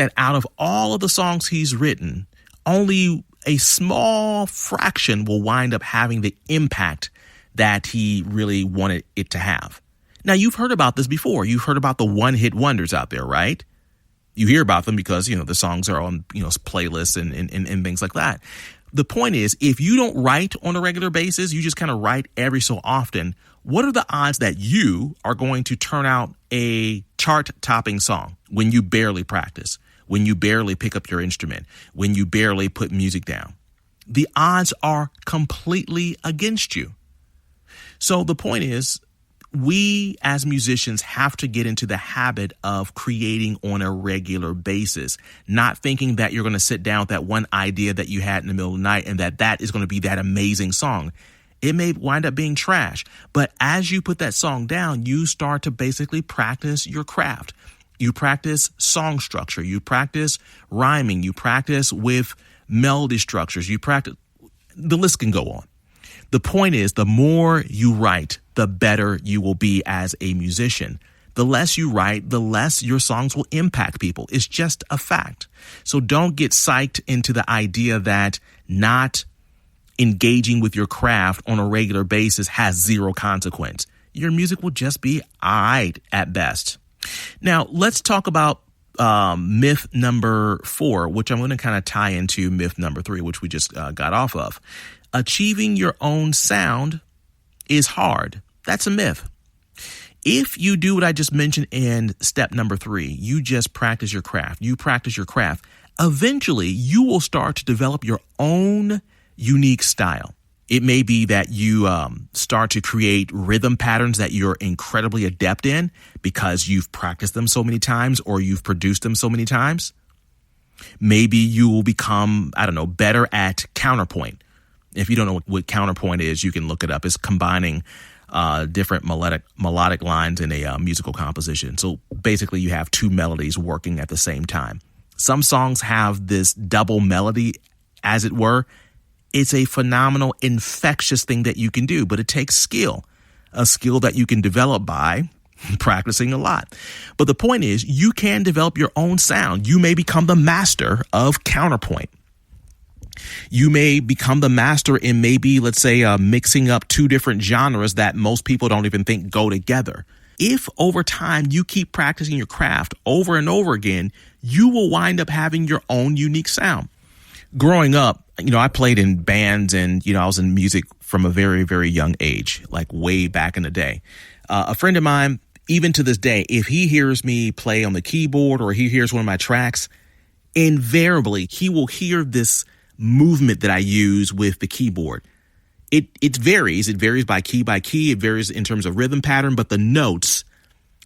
that out of all of the songs he's written, only a small fraction will wind up having the impact that he really wanted it to have. Now, you've heard about this before. You've heard about the one-hit wonders out there, right? You hear about them because, the songs are on, playlists and things like that. The point is, if you don't write on a regular basis, you just kind of write every so often, what are the odds that you are going to turn out a chart-topping song when you barely practice, when you barely pick up your instrument, when you barely put music down? The odds are completely against you. So the point is, we as musicians have to get into the habit of creating on a regular basis, not thinking that you're going to sit down with that one idea that you had in the middle of the night and that is going to be that amazing song. It may wind up being trash, but as you put that song down, you start to basically practice your craft. You practice song structure, you practice rhyming, you practice with melody structures, the list can go on. The point is, the more you write, the better you will be as a musician. The less you write, the less your songs will impact people. It's just a fact. So don't get psyched into the idea that not engaging with your craft on a regular basis has zero consequence. Your music will just be all right at best. Now, let's talk about myth number 4, which I'm going to kind of tie into myth number 3, which we just got off of. Achieving your own sound is hard. That's a myth. If you do what I just mentioned in step number 3, you just practice your craft. You practice your craft. Eventually, you will start to develop your own unique style. It may be that you start to create rhythm patterns that you're incredibly adept in because you've practiced them so many times or you've produced them so many times. Maybe you will become, better at counterpoint. If you don't know what counterpoint is, you can look it up. It's combining different melodic lines in a musical composition. So basically you have two melodies working at the same time. Some songs have this double melody, as it were. It's a phenomenal, infectious thing that you can do, but it takes skill, a skill that you can develop by practicing a lot. But the point is, you can develop your own sound. You may become the master of counterpoint. You may become the master in maybe, let's say, mixing up two different genres that most people don't even think go together. If over time you keep practicing your craft over and over again, you will wind up having your own unique sound. Growing up, I played in bands and, I was in music from a very, very young age, like way back in the day. A friend of mine, even to this day, if he hears me play on the keyboard or he hears one of my tracks, invariably he will hear this movement that I use with the keyboard. It varies. It varies by key. It varies in terms of rhythm pattern, but the notes,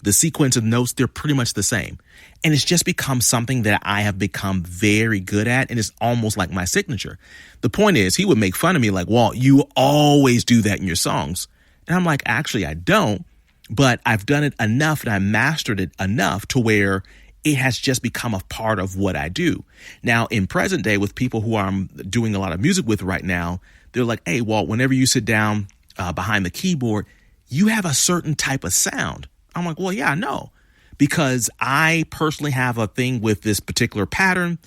the sequence of notes, they're pretty much the same. And it's just become something that I have become very good at, and it's almost like my signature. The point is, he would make fun of me like, Walt, you always do that in your songs. And I'm like, actually, I don't, but I've done it enough and I mastered it enough to where it has just become a part of what I do. Now, in present day, with people who I'm doing a lot of music with right now, they're like, hey, Walt, whenever you sit down behind the keyboard, you have a certain type of sound. I'm like, well, yeah, I know, because I personally have a thing with this particular pattern.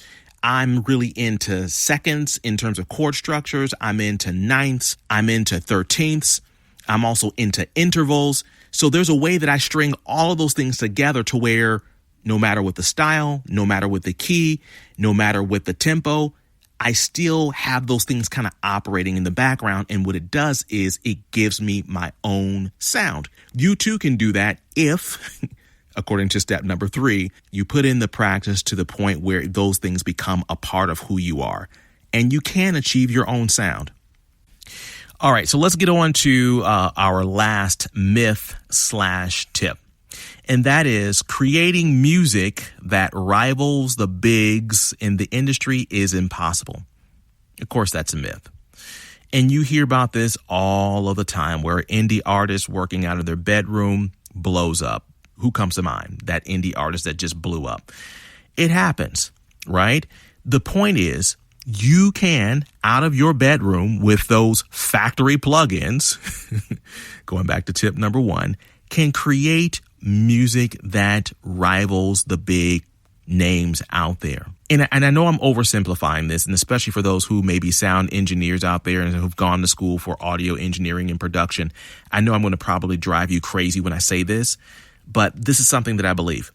I'm really into seconds in terms of chord structures. I'm into ninths. I'm into 13ths. I'm also into intervals. So there's a way that I string all of those things together to where no matter what the style, no matter what the key, no matter what the tempo, I still have those things kind of operating in the background. And what it does is it gives me my own sound. You too can do that if, according to step number 3, you put in the practice to the point where those things become a part of who you are. And you can achieve your own sound. All right, so let's get on to our last myth/tip. And that is creating music that rivals the bigs in the industry is impossible. Of course, that's a myth. And you hear about this all of the time where indie artists working out of their bedroom blows up. Who comes to mind? That indie artist that just blew up. It happens, right? The point is, you can, out of your bedroom with those factory plugins, going back to tip number 1, can create music that rivals the big names out there. And I know I'm oversimplifying this, and especially for those who may be sound engineers out there and who've gone to school for audio engineering and production. I know I'm going to probably drive you crazy when I say this, but this is something that I believe.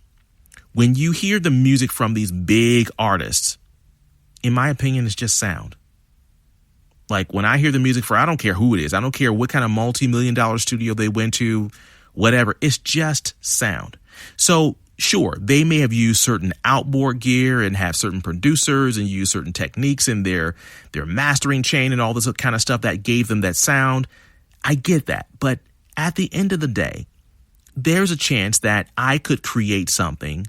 When you hear the music from these big artists, in my opinion, it's just sound. Like when I hear the music for, I don't care who it is. I don't care what kind of multi-million-dollar studio they went to, whatever. It's just sound. So sure, they may have used certain outboard gear and have certain producers and use certain techniques in their mastering chain and all this kind of stuff that gave them that sound. I get that. But at the end of the day, there's a chance that I could create something,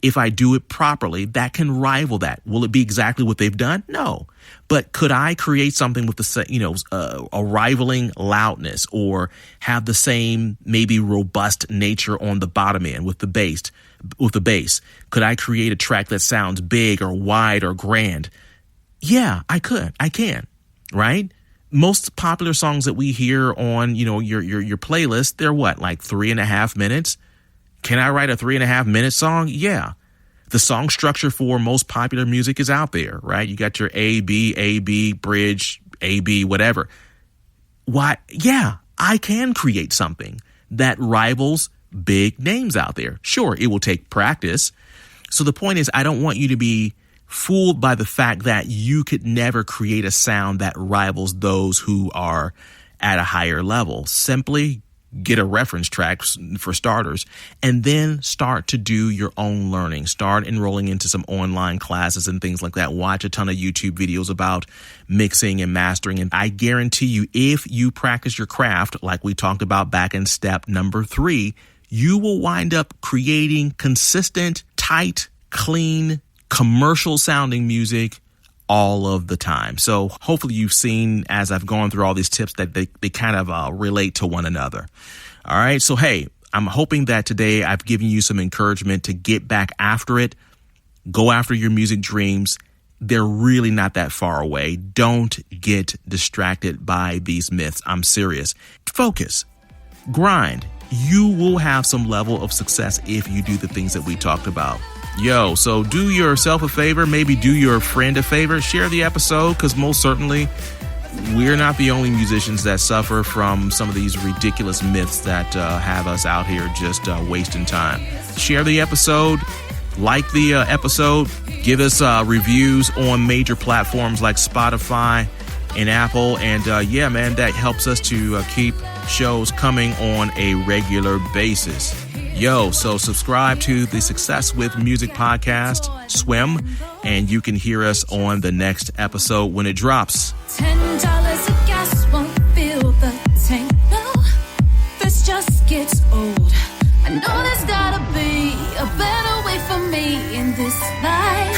if I do it properly, that can rival that. Will it be exactly what they've done? No. But could I create something with the, a rivaling loudness, or have the same maybe robust nature on the bottom end with the bass? Could I create a track that sounds big or wide or grand? Yeah, I could. I can. Right? Most popular songs that we hear on, your playlist, they're what, like 3.5 minutes? Can I write a 3.5-minute song? Yeah. The song structure for most popular music is out there, right? You got your A, B, bridge, A, B, whatever. Why? Yeah, I can create something that rivals big names out there. Sure, it will take practice. So the point is, I don't want you to be fooled by the fact that you could never create a sound that rivals those who are at a higher level. Simply get a reference track for starters, and then start to do your own learning. Start enrolling into some online classes and things like that. Watch a ton of YouTube videos about mixing and mastering. And I guarantee you, if you practice your craft, like we talked about back in step number 3, you will wind up creating consistent, tight, clean, commercial sounding music all of the time. So hopefully you've seen, as I've gone through all these tips, that they kind of relate to one another. All right. So, hey, I'm hoping that today I've given you some encouragement to get back after it. Go after your music dreams. They're really not that far away. Don't get distracted by these myths. I'm serious. Focus. Grind. You will have some level of success if you do the things that we talked about. Yo, so do yourself a favor, maybe do your friend a favor, share the episode, because most certainly we're not the only musicians that suffer from some of these ridiculous myths that have us out here just wasting time. Share the episode, like the episode, give us reviews on major platforms like Spotify and Apple, and yeah, man, that helps us to keep shows coming on a regular basis. Yo, so subscribe to the Success with Music podcast, Swim, and you can hear us on the next episode when it drops. $10 of gas won't fill the tank. No, this just gets old. I know there's gotta be a better way for me in this life.